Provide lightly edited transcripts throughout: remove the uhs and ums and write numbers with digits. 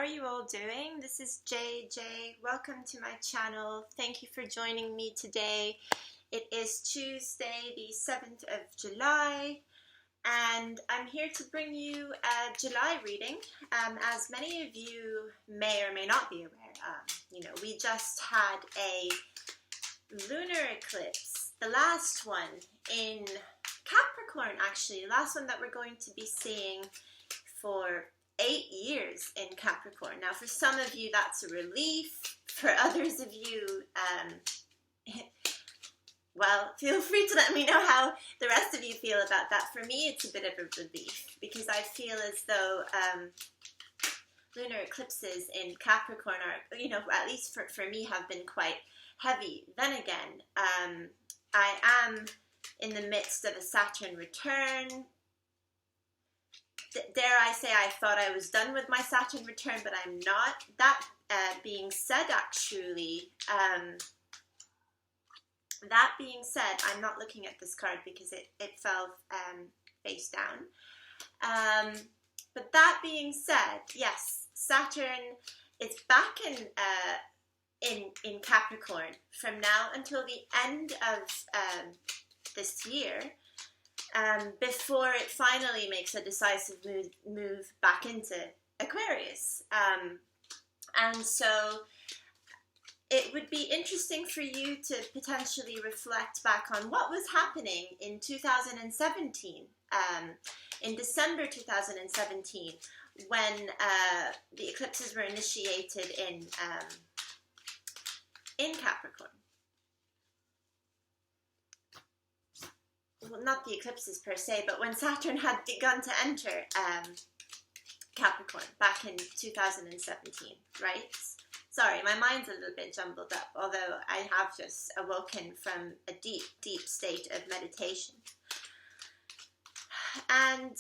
are you all doing? This is JJ. Welcome to my channel. Thank you for joining me today. It is Tuesday, the 7th of July, and I'm here to bring you a July reading. As many of you may or may not be aware, we just had a lunar eclipse, the last one in Capricorn, actually, the last one that we're going to be seeing for 8 years in Capricorn. Now, for some of you, that's a relief. For others of you, well, feel free to let me know how the rest of you feel about that. For me, it's a bit of a relief because I feel as though lunar eclipses in Capricorn are, at least for me, have been quite heavy. Then again, I am in the midst of a Saturn return. Dare I say I thought I was done with my Saturn return, but I'm not. That being said, actually, I'm not looking at this card because it fell face down. But that being said, yes, Saturn is back in Capricorn from now until the end of this year. Before it finally makes a decisive move back into Aquarius. And so it would be interesting for you to potentially reflect back on what was happening in 2017, in December 2017, when the eclipses were initiated in Capricorn. Well, not the eclipses per se, but when Saturn had begun to enter Capricorn back in 2017, right? Sorry, my mind's a little bit jumbled up, although I have just awoken from a deep, deep state of meditation. And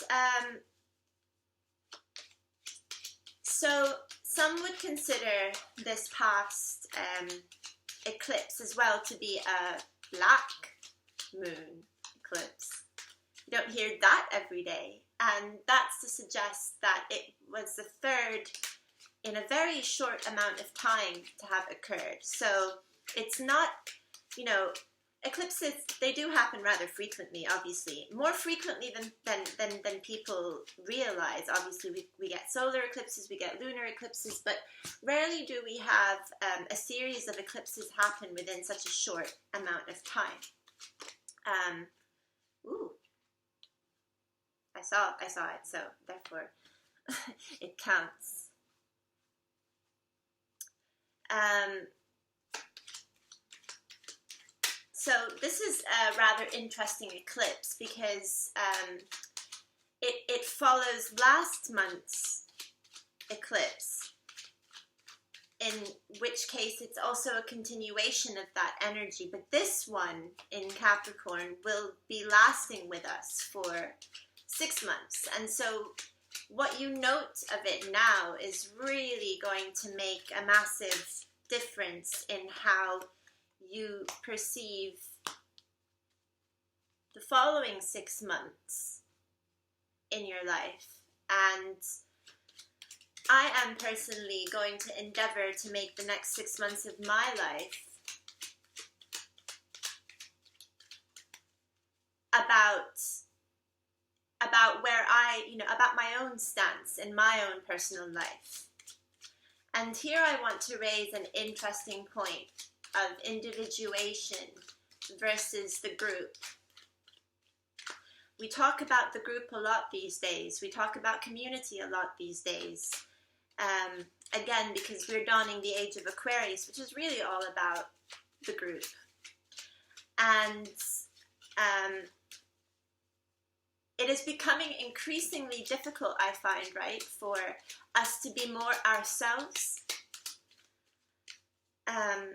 so some would consider this past eclipse as well to be a black moon eclipse. You don't hear that every day, and that's to suggest that it was the third in a very short amount of time to have occurred. So it's not, eclipses, they do happen rather frequently, obviously, more frequently than people realize. Obviously, we get solar eclipses, we get lunar eclipses, but rarely do we have a series of eclipses happen within such a short amount of time. Ooh, I saw it, so therefore it counts. So this is a rather interesting eclipse because it follows last month's eclipse, in which case it's also a continuation of that energy. But this one in Capricorn will be lasting with us for 6 months. And so what you note of it now is really going to make a massive difference in how you perceive the following 6 months in your life. And I am personally going to endeavor to make the next 6 months of my life about where about my own stance in my own personal life. And here I want to raise an interesting point of individuation versus the group. We talk about the group a lot these days. We talk about community a lot these days. Again, because we're dawning the age of Aquarius, which is really all about the group. And it is becoming increasingly difficult, I find, right, for us to be more ourselves. Wow.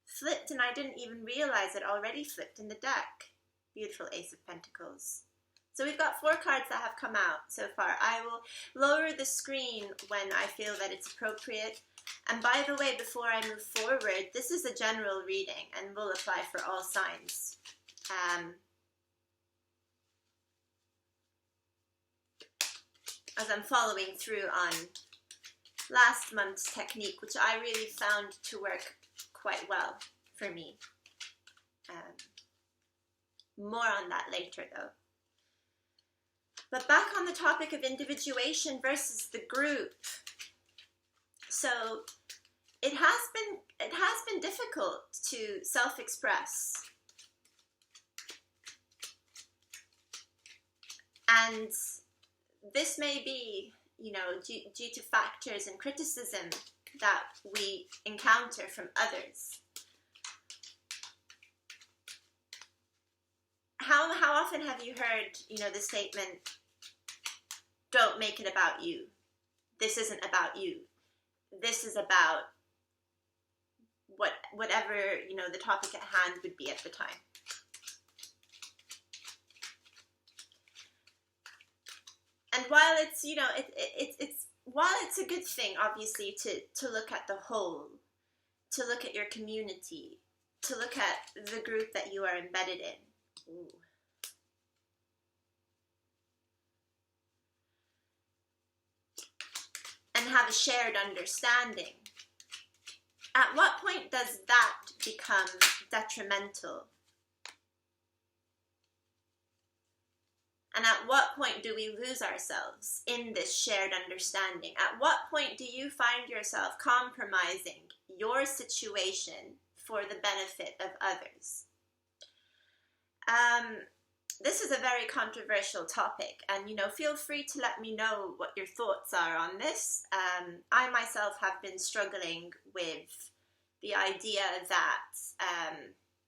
Flipped, and I didn't even realize it already flipped in the deck. Beautiful Ace of Pentacles. So we've got 4 cards that have come out so far. I will lower the screen when I feel that it's appropriate. And by the way, before I move forward, this is a general reading and will apply for all signs. as I'm following through on last month's technique, which I really found to work quite well for me. More on that later though. But back on the topic of individuation versus the group. So it has been difficult to self-express. And this may be, you know, due to factors and criticism that we encounter from others. How often have you heard, you know, the statement, don't make it about you. This isn't about you. This is about whatever, you know, the topic at hand would be at the time. And while it's, you know, while it's a good thing, obviously, to look at the whole, to look at your community, to look at the group that you are embedded in. Ooh. And have a shared understanding. At what point does that become detrimental? And at what point do we lose ourselves in this shared understanding? At what point do you find yourself compromising your situation for the benefit of others? This is a very controversial topic, and, you know, feel free to let me know what your thoughts are on this. I myself have been struggling with the idea that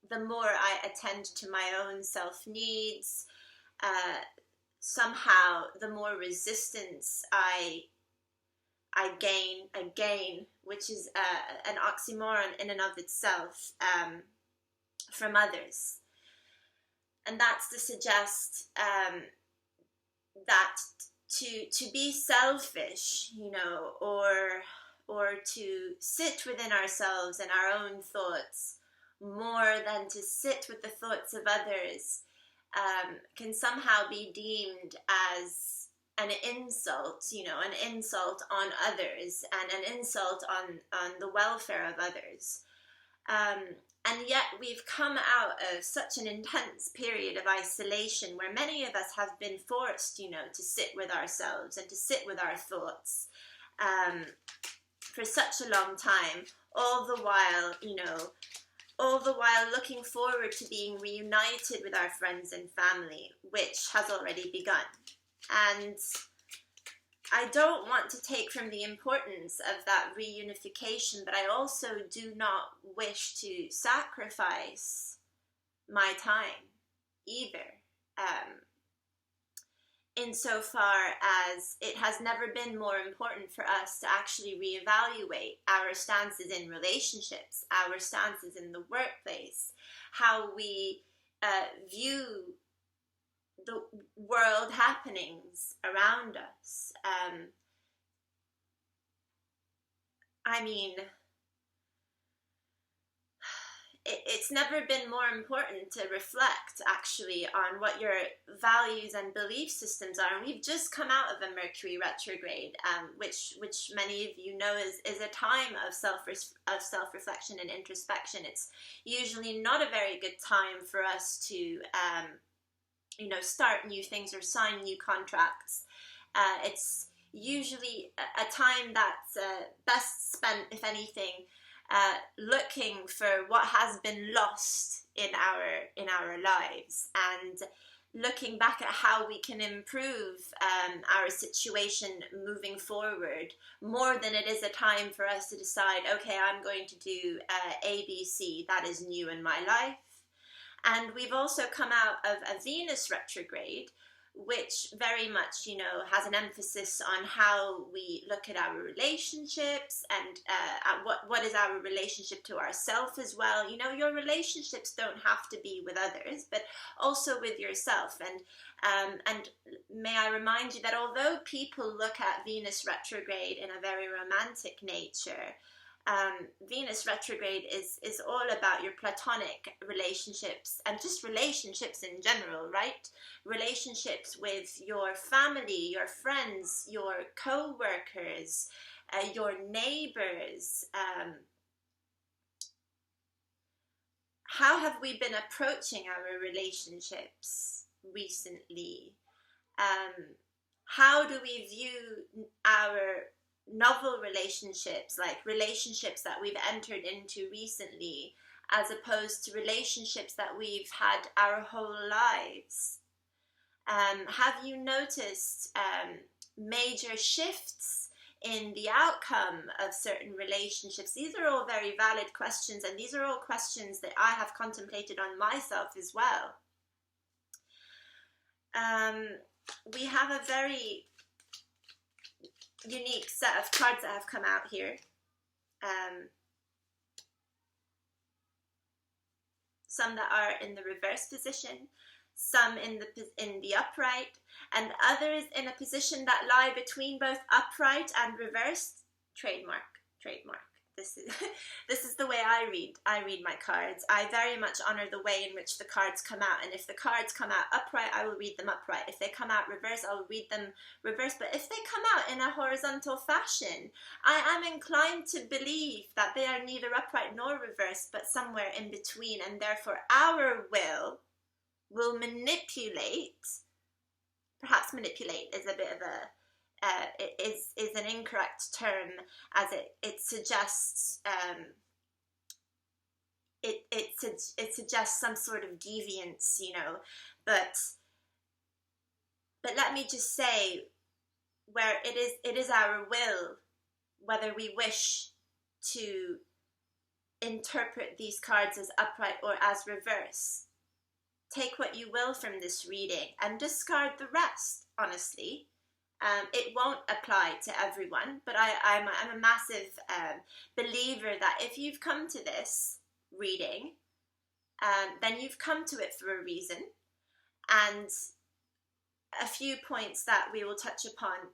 the more I attend to my own self-needs, somehow the more resistance I gain, which is an oxymoron in and of itself, from others. And that's to suggest that to be selfish, you know, or to sit within ourselves and our own thoughts more than to sit with the thoughts of others, can somehow be deemed as an insult, you know, an insult on others and an insult on the welfare of others. And yet we've come out of such an intense period of isolation where many of us have been forced, you know, to sit with ourselves and to sit with our thoughts for such a long time, all the while looking forward to being reunited with our friends and family, which has already begun. And I don't want to take from the importance of that reunification, but I also do not wish to sacrifice my time either. Insofar as it has never been more important for us to actually reevaluate our stances in relationships, our stances in the workplace, how we view the world happenings around us. I mean, it's never been more important to reflect actually on what your values and belief systems are. And we've just come out of a Mercury retrograde, which many of you know is a time of self-reflection and introspection. It's usually not a very good time for us to you know, start new things or sign new contracts. It's usually a time that's best spent, if anything, looking for what has been lost in our lives and looking back at how we can improve our situation moving forward, more than it is a time for us to decide, okay, I'm going to do ABC, that is new in my life. And we've also come out of a Venus retrograde, which very much, you know, has an emphasis on how we look at our relationships and at what is our relationship to ourselves as well. You know, your relationships don't have to be with others, but also with yourself. And may I remind you that although people look at Venus retrograde in a very romantic nature, Venus retrograde is all about your platonic relationships and just relationships in general, right? Relationships with your family, your friends, your co-workers, your neighbors. How have we been approaching our relationships recently? How do we view our novel relationships, like relationships that we've entered into recently, as opposed to relationships that we've had our whole lives? Have you noticed major shifts in the outcome of certain relationships? These are all very valid questions, and these are all questions that I have contemplated on myself as well. We have a very unique set of cards that have come out here. Some that are in the reverse position, some in the upright, and others in a position that lie between both upright and reversed. Trademark. This is the way I read my cards. I very much honor the way in which the cards come out, and if the cards come out upright, I will read them upright. If they come out reverse, I will read them reverse. But if they come out in a horizontal fashion, I am inclined to believe that they are neither upright nor reverse, but somewhere in between, and therefore our will manipulate. Perhaps manipulate is a bit of a is an incorrect term, as it suggests it suggests some sort of deviance, you know. But let me just say, where it is our will whether we wish to interpret these cards as upright or as reverse. Take what you will from this reading and discard the rest, honestly. It won't apply to everyone, but I'm a massive believer that if you've come to this reading, then you've come to it for a reason. And a few points that we will touch upon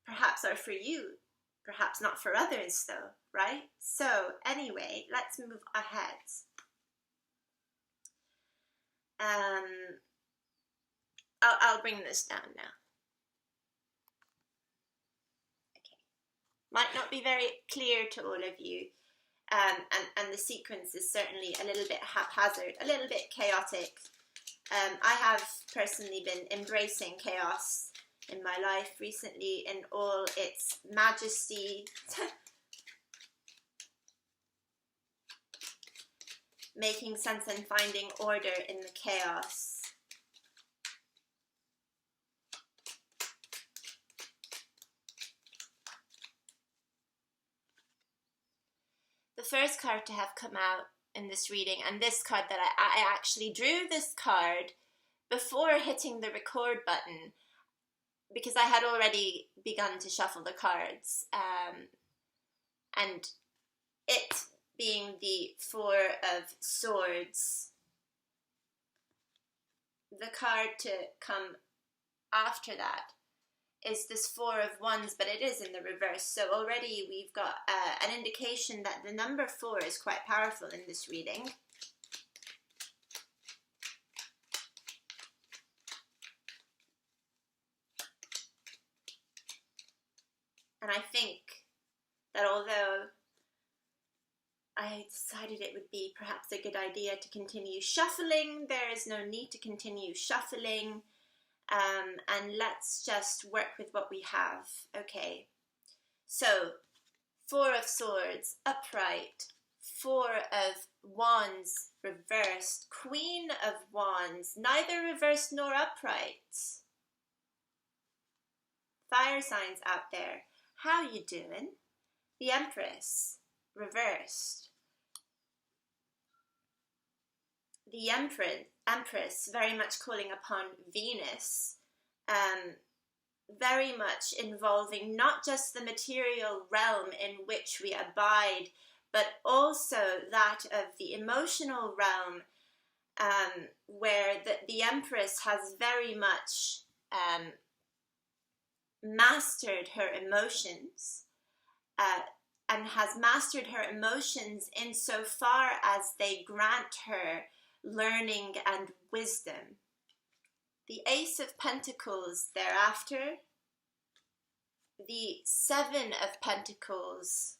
perhaps are for you, perhaps not for others though, right? So anyway, let's move ahead. I'll bring this down now. Might not be very clear to all of you, and the sequence is certainly a little bit haphazard, a little bit chaotic. I have personally been embracing chaos in my life recently in all its majesty. Making sense and finding order in the chaos. The first card to have come out in this reading, and this card that I actually drew this card before hitting the record button because I had already begun to shuffle the cards, and it being the Four of Swords, the card to come after that is this Four of Wands, but it is in the reverse. So already we've got an indication that the number 4 is quite powerful in this reading. And I think that although I decided it would be perhaps a good idea to continue shuffling, there is no need to continue shuffling. And let's just work with what we have. Okay, so Four of Swords upright, Four of Wands reversed, Queen of Wands neither reversed nor upright. Fire signs out there, how you doing? The Empress reversed. The Empress very much calling upon Venus, very much involving not just the material realm in which we abide, but also that of the emotional realm, where the Empress has very much mastered her emotions, and has mastered her emotions insofar as they grant her learning and wisdom. The Ace of Pentacles thereafter, the Seven of Pentacles,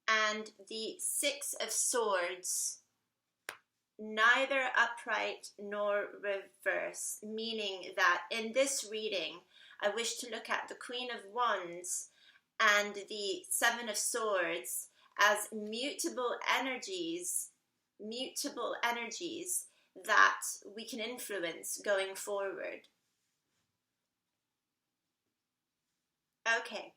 and the Six of Swords, neither upright nor reverse, meaning that in this reading, I wish to look at the Queen of Wands and the Seven of Swords as mutable energies that we can influence going forward. Okay.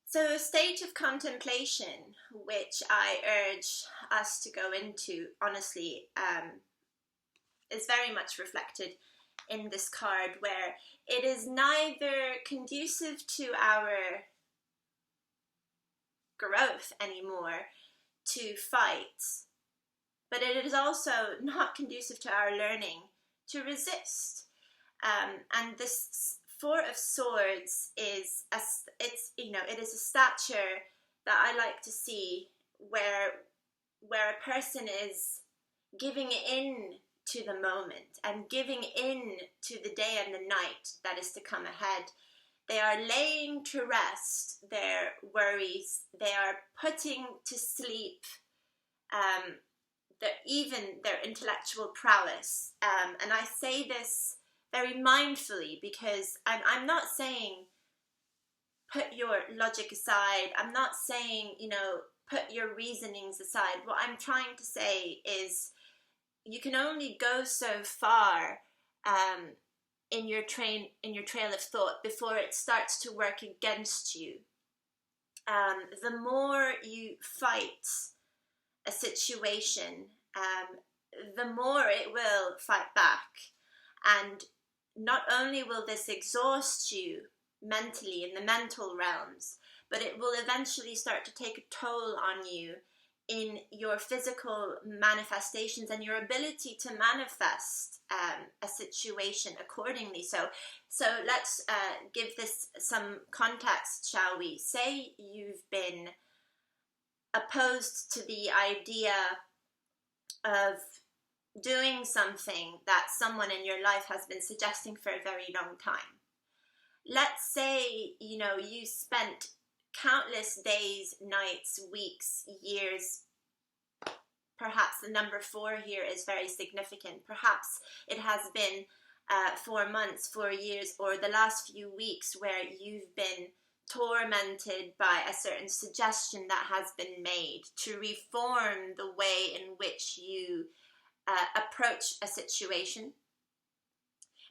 So a state of contemplation, which I urge us to go into, honestly, is very much reflected in this card, where it is neither conducive to our growth anymore to fight, but it is also not conducive to our learning to resist. And this Four of Swords is it is a stature that I like to see where a person is giving in to the moment and giving in to the day and the night that is to come ahead. They are laying to rest their worries. They are putting to sleep even their intellectual prowess. And I say this very mindfully, because I'm not saying put your logic aside. I'm not saying, put your reasonings aside. What I'm trying to say is you can only go so far in your trail of thought before it starts to work against you. The more you fight a situation, the more it will fight back. And not only will this exhaust you mentally in the mental realms, but it will eventually start to take a toll on you in your physical manifestations and your ability to manifest a situation accordingly. So let's give this some context, shall we? Say you've been opposed to the idea of doing something that someone in your life has been suggesting for a very long time. Let's say, you spent countless days, nights, weeks, years. Perhaps the number 4 here is very significant. Perhaps it has been 4 months, 4 years, or the last few weeks where you've been tormented by a certain suggestion that has been made to reform the way in which you approach a situation.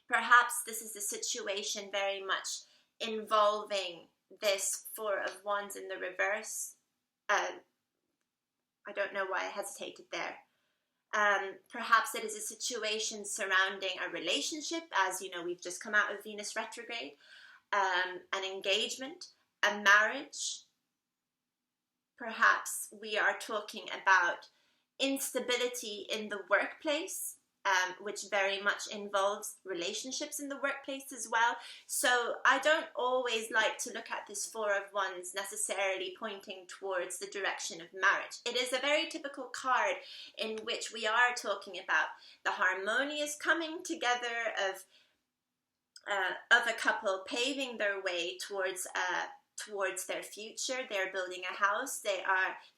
Perhaps this is a situation very much involving this 4 of Wands in the reverse. I don't know why I hesitated there. Perhaps it is a situation surrounding a relationship, as we've just come out of Venus retrograde, an engagement, a marriage. Perhaps we are talking about instability in the workplace, which very much involves relationships in the workplace as well. So I don't always like to look at this 4 of Wands necessarily pointing towards the direction of marriage. It is a very typical card in which we are talking about the harmonious coming together of a couple paving their way towards their future. They're building a house. They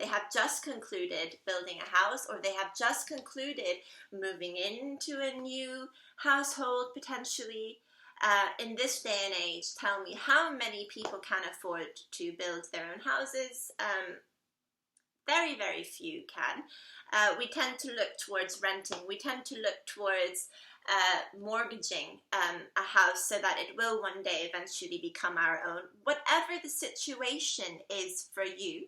have just concluded building a house, or they have just concluded moving into a new household potentially. In this day and age, tell me how many people can afford to build their own houses? Very, very few can. We tend to look towards renting. We tend to look towards mortgaging a house so that it will one day eventually become our own. Whatever the situation is for you,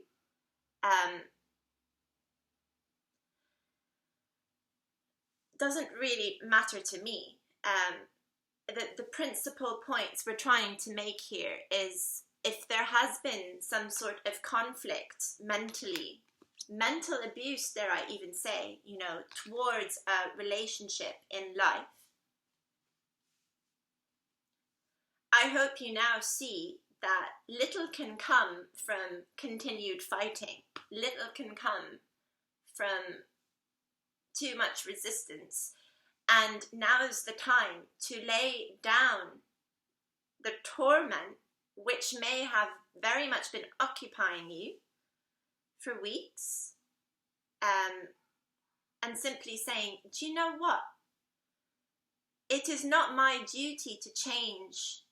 doesn't really matter to me. The principal points we're trying to make here is, if there has been some sort of conflict mentally mental abuse, dare I even say, you know, towards a relationship in life, I hope you now see that little can come from continued fighting. Little can come from too much resistance. And now is the time to lay down the torment which may have very much been occupying you for weeks, and simply saying, do you know what? It is not my duty to change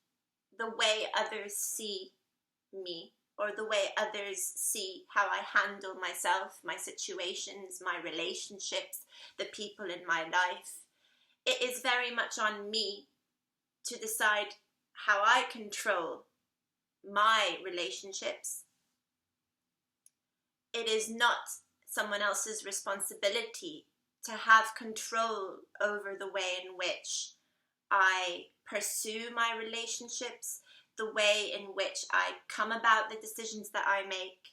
the way others see me, or the way others see how I handle myself, my situations, my relationships, the people in my life. It is very much on me to decide how I control my relationships. It is not someone else's responsibility to have control over the way in which I pursue my relationships, the way in which I come about the decisions that I make.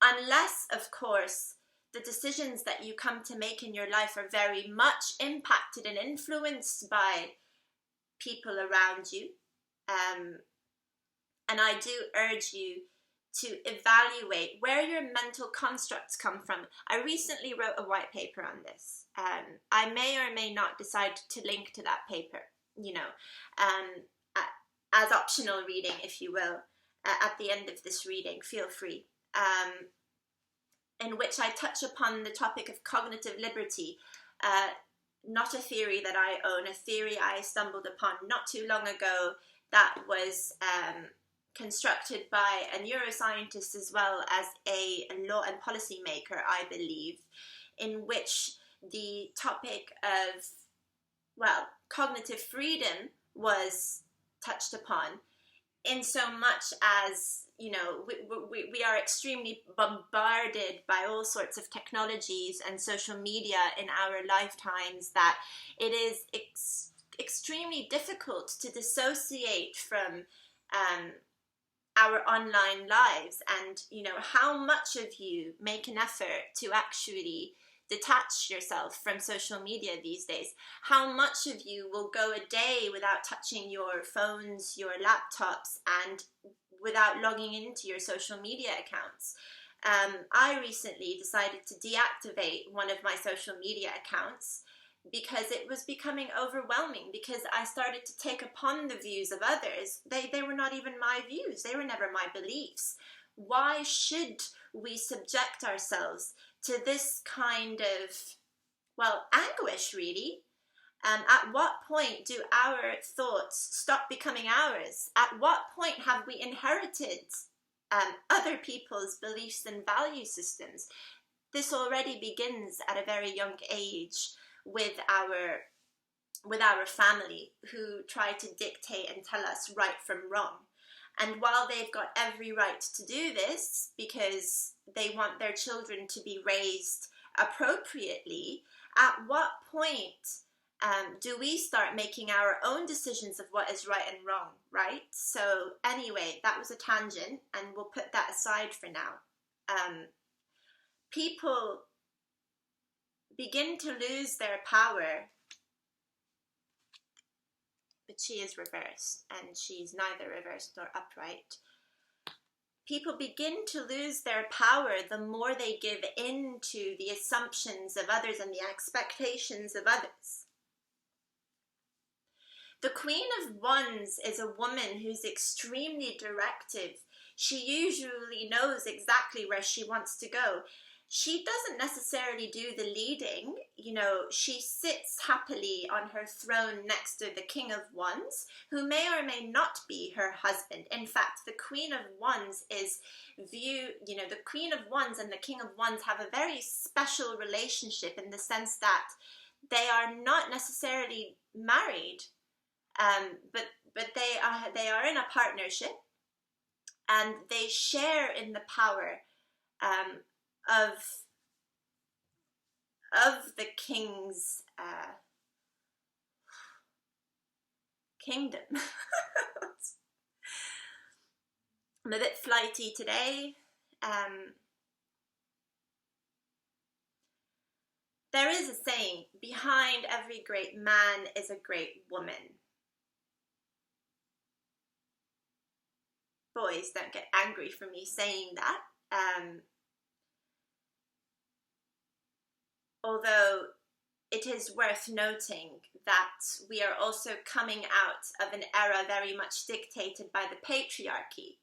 Unless, of course, the decisions that you come to make in your life are very much impacted and influenced by people around you. And I do urge you to evaluate where your mental constructs come from. I recently wrote a white paper on this. I may or may not decide to link to that paper, you know, as optional reading, if you will, at the end of this reading, feel free, in which I touch upon the topic of cognitive liberty, not a theory that I own, a theory I stumbled upon not too long ago that was constructed by a neuroscientist as well as a law and policy maker, I believe, in which the topic of, well, cognitive freedom was touched upon, in so much as, you know, we are extremely bombarded by all sorts of technologies and social media in our lifetimes that it is extremely difficult to dissociate from our online lives. And, you know, how much of you make an effort to actually detach yourself from social media these days? How much of you will go a day without touching your phones, your laptops, and without logging into your social media accounts? I recently decided to deactivate one of my social media accounts because it was becoming overwhelming, because I started to take upon the views of others. They were not even my views. They were never my beliefs. Why should we subject ourselves to this kind of, well, anguish, really? At what point do our thoughts stop becoming ours? At what point have we inherited other people's beliefs and value systems? This already begins at a very young age with our family, who try to dictate and tell us right from wrong. And while they've got every right to do this because they want their children to be raised appropriately, at what point do we start making our own decisions of what is right and wrong, right? So anyway, that was a tangent, and we'll put that aside for now. People begin to lose their power, but she is reversed, and she's neither reversed nor upright. People begin to lose their power the more they give in to the assumptions of others and the expectations of others. The Queen of Wands is a woman who's extremely directive. She usually knows exactly where she wants to go. She doesn't necessarily do the leading, you know, she sits happily on her throne next to the King of Wands, who may or may not be her husband. In fact, the Queen of Wands is the Queen of Wands and the King of Wands have a very special relationship in the sense that they are not necessarily married, but they are in a partnership, and they share in the power of the king's kingdom. I'm a bit flighty today. There is a saying, behind every great man is a great woman. Boys, don't get angry for me saying that. Although it is worth noting that we are also coming out of an era very much dictated by the patriarchy.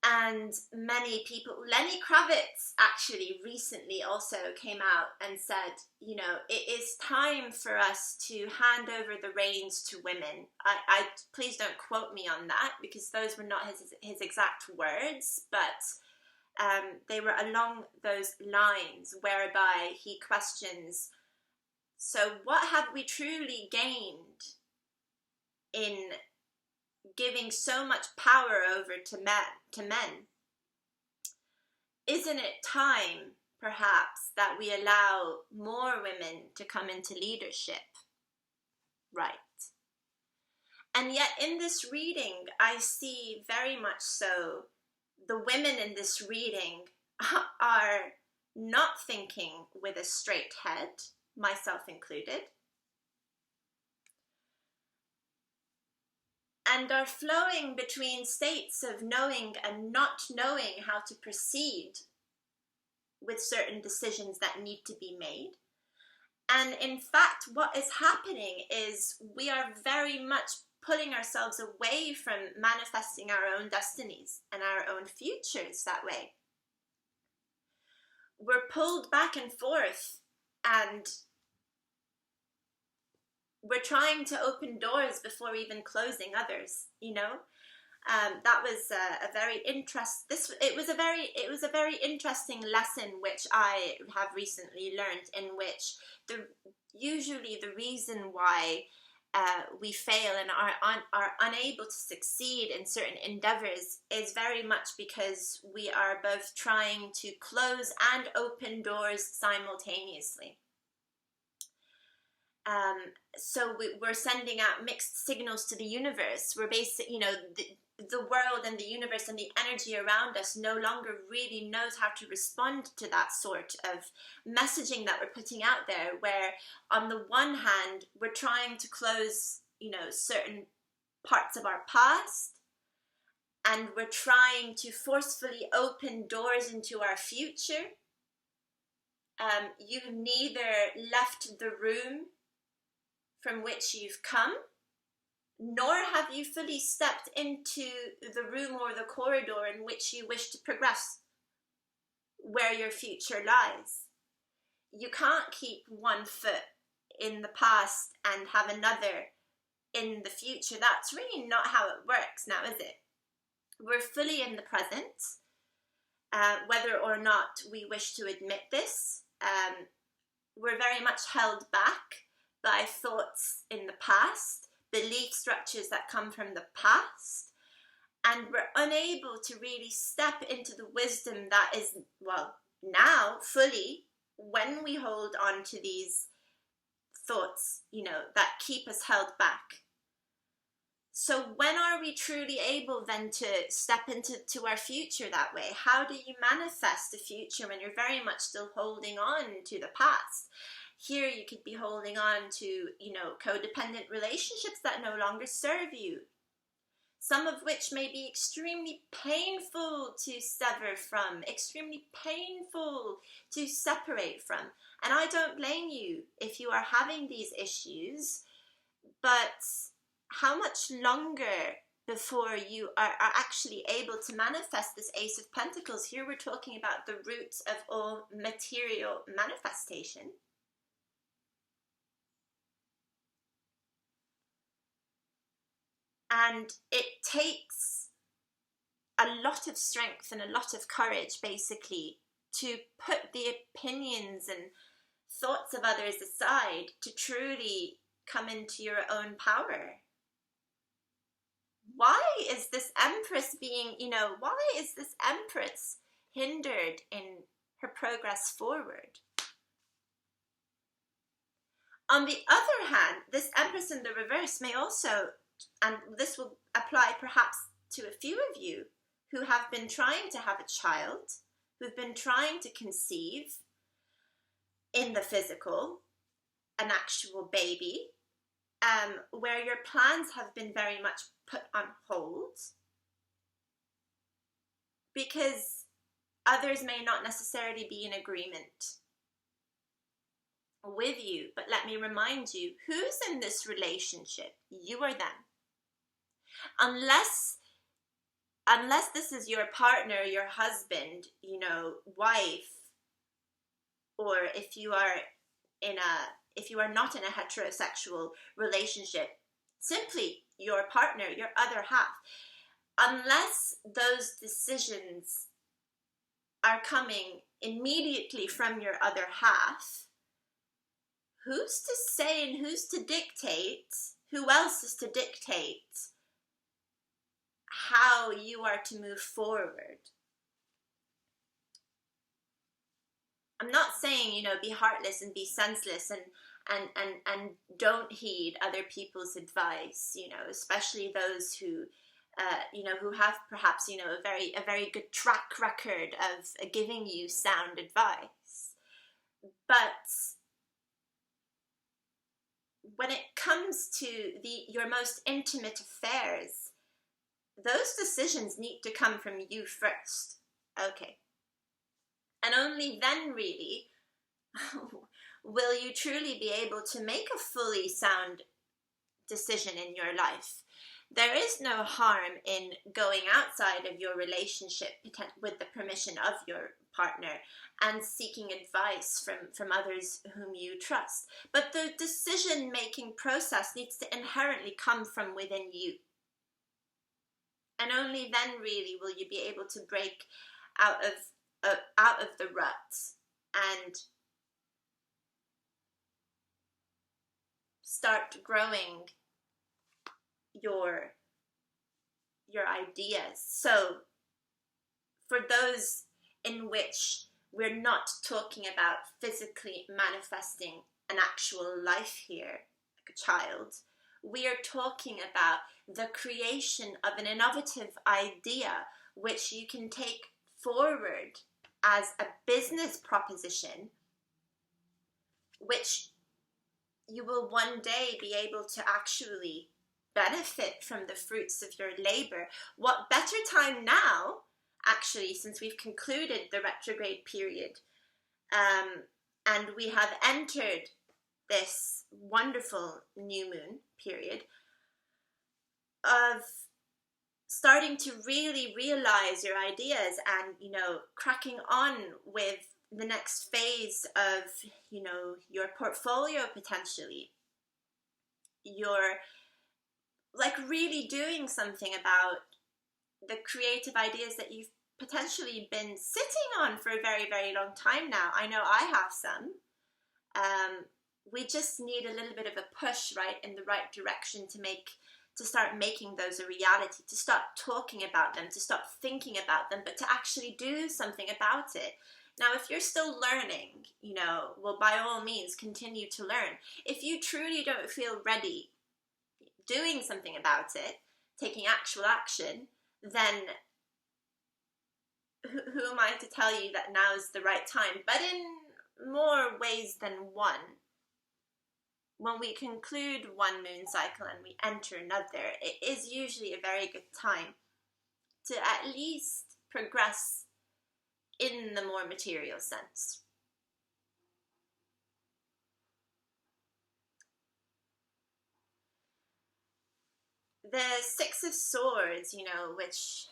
And many people, Lenny Kravitz actually recently also came out and said, you know, it is time for us to hand over the reins to women. I please don't quote me on that, because those were not his exact words, but they were along those lines, whereby he questions, so what have we truly gained in giving so much power over to men? Isn't it time, perhaps, that we allow more women to come into leadership? Right. And yet in this reading, I see very much so the women in this reading are not thinking with a straight head, myself included, and are flowing between states of knowing and not knowing how to proceed with certain decisions that need to be made. And in fact, what is happening is we are very much pulling ourselves away from manifesting our own destinies and our own futures that way. We're pulled back and forth, and we're trying to open doors before even closing others, you know. That was a very it was a very interesting lesson which I have recently learned, in which usually the reason why we fail and are unable to succeed in certain endeavors is very much because we are both trying to close and open doors simultaneously. So we're sending out mixed signals to the universe. We're basically, you know, the world and the universe and the energy around us no longer really knows how to respond to that sort of messaging that we're putting out there, where on the one hand, we're trying to close, you know, certain parts of our past, and we're trying to forcefully open doors into our future. You've neither left the room from which you've come, nor have you fully stepped into the room or the corridor in which you wish to progress, where your future lies. You can't keep one foot in the past and have another in the future. That's really not how it works now, is it? We're fully in the present, whether or not we wish to admit this. We're very much held back by thoughts in the past, belief structures that come from the past, and we're unable to really step into the wisdom that is, well, now fully, when we hold on to these thoughts, you know, that keep us held back. So when are we truly able then to step into our future that way? How do you manifest a future when you're very much still holding on to the past? Here you could be holding on to, you know, codependent relationships that no longer serve you. Some of which may be extremely painful to sever from, extremely painful to separate from. And I don't blame you if you are having these issues, but how much longer before you are actually able to manifest this Ace of Pentacles? Here we're talking about the roots of all material manifestation. And it takes a lot of strength and a lot of courage, basically, to put the opinions and thoughts of others aside to truly come into your own power. Why is this Empress being, you know, why is this Empress hindered in her progress forward? On the other hand, this Empress in the reverse may also, and this will apply perhaps to a few of you who have been trying to have a child, who've been trying to conceive, in the physical, an actual baby, where your plans have been very much put on hold because others may not necessarily be in agreement with you. But let me remind you, who's in this relationship? You or them. Unless this is your partner, your husband, you know, wife, or if you are not in a heterosexual relationship, simply your partner, your other half. Unless those decisions are coming immediately from your other half, who's to say and who's to dictate, who else is to dictate how you are to move forward? I'm not saying, you know, be heartless and be senseless and don't heed other people's advice, you know, especially those who, you know, who have perhaps, you know, a very good track record of giving you sound advice. But when it comes to your most intimate affairs, those decisions need to come from you first. Okay. And only then, really, will you truly be able to make a fully sound decision in your life. There is no harm in going outside of your relationship with the permission of your partner and seeking advice from others whom you trust. But the decision-making process needs to inherently come from within you. And only then, really, will you be able to break out of the rut and start growing your ideas. So for those in which we're not talking about physically manifesting an actual life here, like a child, we are talking about the creation of an innovative idea which you can take forward as a business proposition, which you will one day be able to actually benefit from the fruits of your labor. What better time now, actually, since we've concluded the retrograde period, and we have entered this wonderful new moon period of starting to really realize your ideas and, you know, cracking on with the next phase of, you know, your portfolio potentially. You're like really doing something about the creative ideas that you've potentially been sitting on for a very, very long time now. I know I have some. We just need a little bit of a push, right, in the right direction to start making those a reality, to start talking about them, to start thinking about them, but to actually do something about it. Now, if you're still learning, you know, well, by all means, continue to learn. If you truly don't feel ready doing something about it, taking actual action, then who am I to tell you that now is the right time? But in more ways than one, when we conclude one moon cycle and we enter another, it is usually a very good time to at least progress in the more material sense. The Six of Swords, you know, which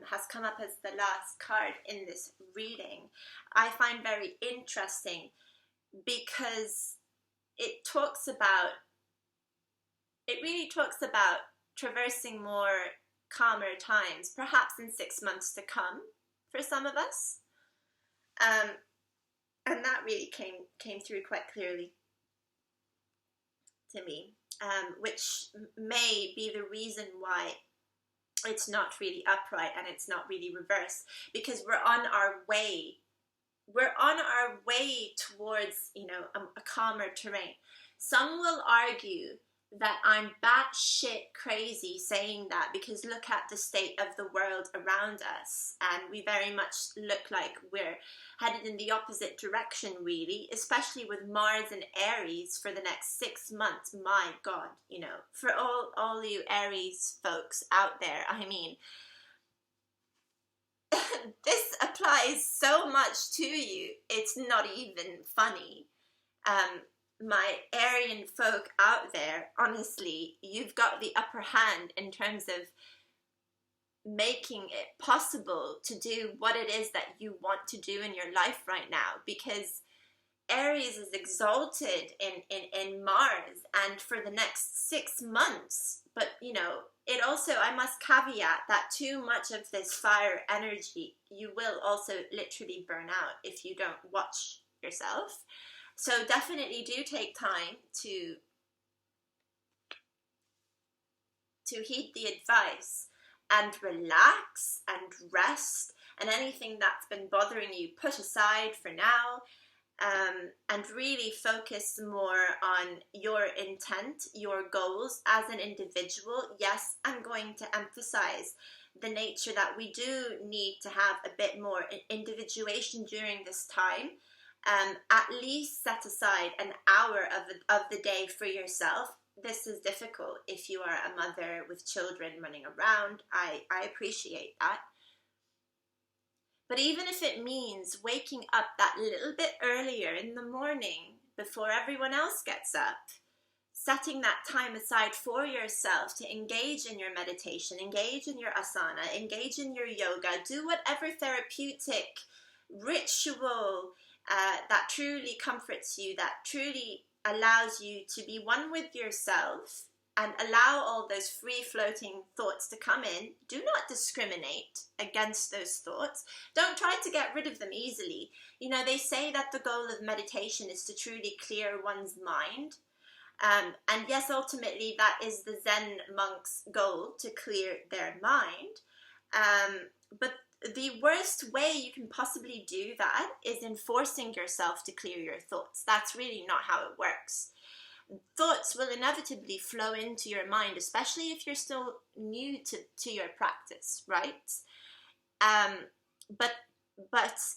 has come up as the last card in this reading, I find very interesting because it really talks about traversing more calmer times, perhaps in 6 months to come for some of us. And that really came through quite clearly to me, which may be the reason why it's not really upright and it's not really reversed, because we're on our way towards, you know, a calmer terrain. Some will argue that I'm batshit crazy saying that, because look at the state of the world around us, and we very much look like we're headed in the opposite direction, really, especially with Mars and Aries for the next 6 months. My God, you know, for all you Aries folks out there, I mean, this applies so much to you, it's not even funny. My Aryan folk out there, honestly, you've got the upper hand in terms of making it possible to do what it is that you want to do in your life right now, because Aries is exalted in Mars, and for the next 6 months. But, you know, it also, I must caveat that too much of this fire energy, you will also literally burn out if you don't watch yourself. So definitely do take time to heed the advice and relax and rest, and anything that's been bothering you put aside for now, and really focus more on your intent, your goals as an individual. Yes, I'm going to emphasize the nature that we do need to have a bit more individuation during this time. At least set aside an hour of the day for yourself. This is difficult if you are a mother with children running around. I appreciate that. But even if it means waking up that little bit earlier in the morning before everyone else gets up, setting that time aside for yourself to engage in your meditation, engage in your asana, engage in your yoga, do whatever therapeutic ritual that truly comforts you, that truly allows you to be one with yourself, and allow all those free-floating thoughts to come in. Do not discriminate against those thoughts. Don't try to get rid of them easily. You know, they say that the goal of meditation is to truly clear one's mind. And yes, ultimately, that is the Zen monk's goal, to clear their mind. But the worst way you can possibly do that is in forcing yourself to clear your thoughts. That's really not how it works. Thoughts will inevitably flow into your mind, especially if you're still new to your practice, right? But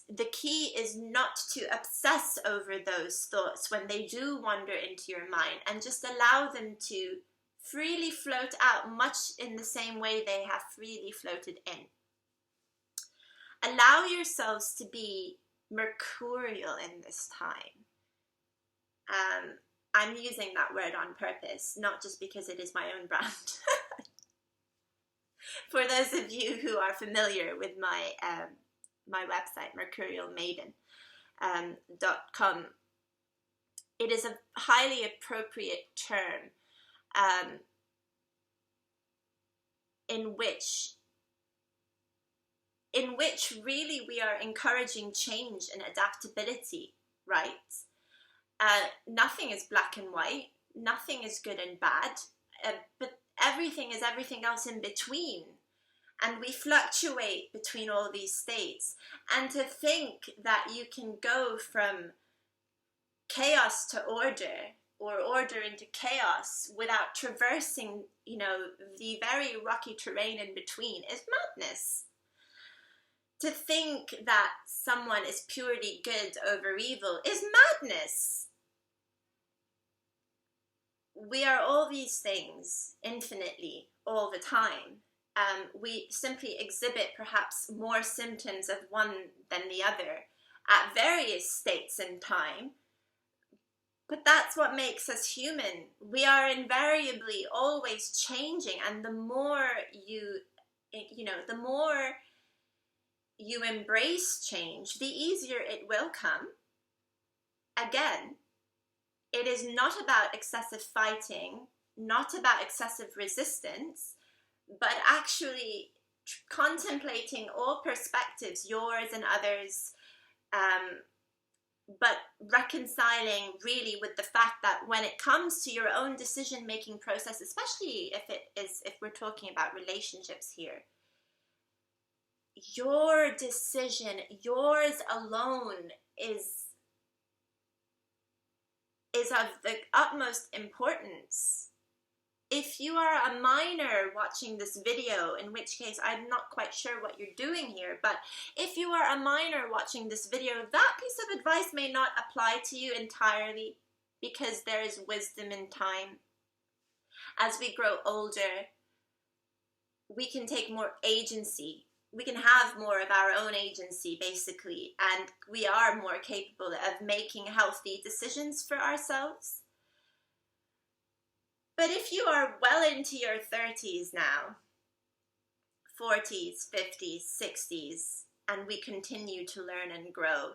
the key is not to obsess over those thoughts when they do wander into your mind, and just allow them to freely float out, much in the same way they have freely floated in. Allow yourselves to be mercurial in this time. I'm using that word on purpose, not just because it is my own brand. For those of you who are familiar with my my website, mercurialmaiden.com, it is a highly appropriate term in which really we are encouraging change and adaptability, right? Nothing is black and white, nothing is good and bad, but everything is everything else in between. And we fluctuate between all these states. And to think that you can go from chaos to order, or order into chaos, without traversing, you know, the very rocky terrain in between is madness. To think that someone is purely good over evil is madness. We are all these things infinitely, all the time. We simply exhibit perhaps more symptoms of one than the other at various states in time. But that's what makes us human. We are invariably always changing, and the more the more you embrace change, the easier it will come. Again, it is not about excessive fighting, not about excessive resistance, but actually contemplating all perspectives, yours and others, but reconciling really with the fact that when it comes to your own decision-making process, especially if we're talking about relationships here, your decision, yours alone, is of the utmost importance. If you are a minor watching this video, in which case I'm not quite sure what you're doing here, but if you are a minor watching this video, that piece of advice may not apply to you entirely, because there is wisdom in time. As we grow older, we can take more agency. We can have more of our own agency, basically, and we are more capable of making healthy decisions for ourselves. But if you are well into your 30s now, 40s, 50s, 60s, and we continue to learn and grow,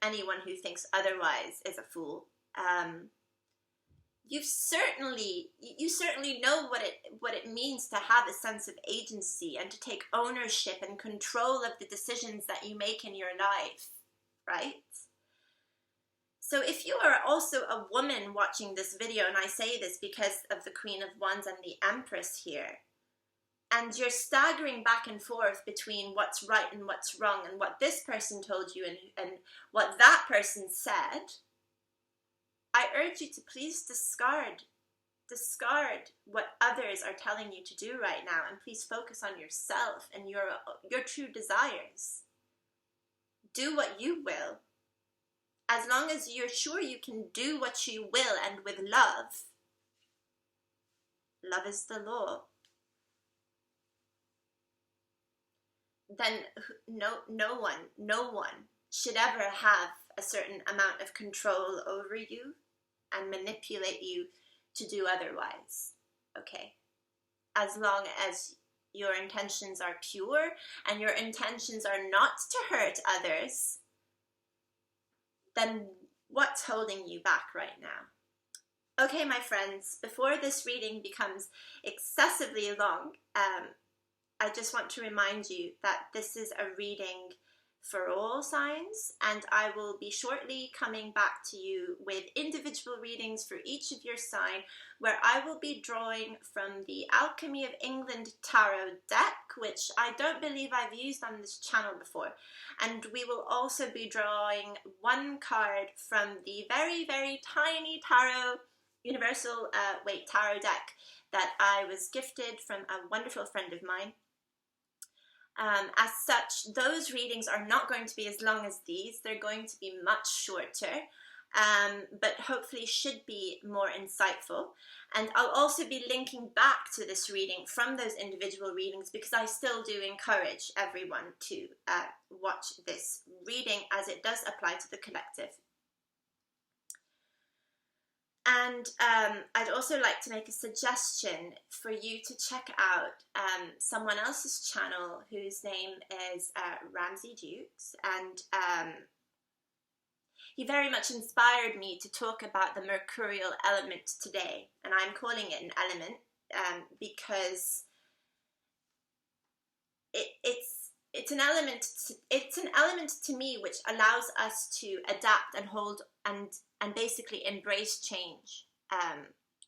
anyone who thinks otherwise is a fool. You certainly know what it means to have a sense of agency and to take ownership and control of the decisions that you make in your life, right? So if you are also a woman watching this video, and I say this because of the Queen of Wands and the Empress here, and you're staggering back and forth between what's right and what's wrong, and what this person told you and what that person said, I urge you to please discard what others are telling you to do right now, and please focus on yourself and your true desires. Do what you will. As long as you're sure you can do what you will and with love. Love is the law. Then no one should ever have a certain amount of control over you and manipulate you to do otherwise, okay? As long as your intentions are pure and your intentions are not to hurt others, then what's holding you back right now? Okay, my friends, before this reading becomes excessively long, I just want to remind you that this is a reading for all signs, and I will be shortly coming back to you with individual readings for each of your sign, where I will be drawing from the Alchemy of England Tarot deck, which I don't believe I've used on this channel before, and we will also be drawing one card from the very, very tiny tarot, universal tarot deck that I was gifted from a wonderful friend of mine. As such, those readings are not going to be as long as these. They're going to be much shorter, but hopefully should be more insightful. And I'll also be linking back to this reading from those individual readings, because I still do encourage everyone to watch this reading, as it does apply to the collective. And I'd also like to make a suggestion for you to check out someone else's channel whose name is Ramsey Dukes, and he very much inspired me to talk about the mercurial element today, and I'm calling it an element because it's an element to me which allows us to adapt and hold and basically embrace change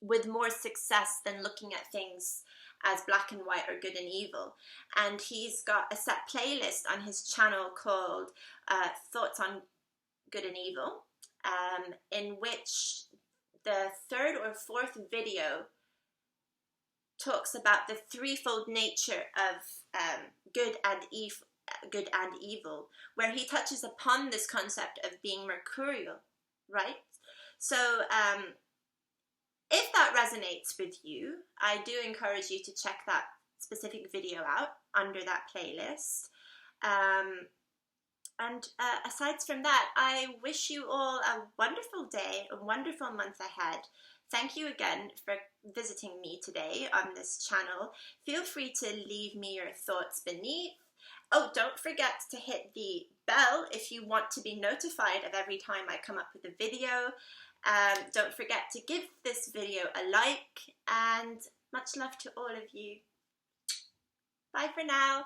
with more success than looking at things as black and white or good and evil. And he's got a set playlist on his channel called Thoughts on Good and Evil, in which the third or fourth video talks about the threefold nature of good and evil, where he touches upon this concept of being mercurial, right? So if that resonates with you, I do encourage you to check that specific video out under that playlist. And aside from that, I wish you all a wonderful day, a wonderful month ahead. Thank you again for visiting me today on this channel. Feel free to leave me your thoughts beneath. Oh, don't forget to hit the bell if you want to be notified of every time I come up with a video. Don't forget to give this video a like, and much love to all of you. Bye for now.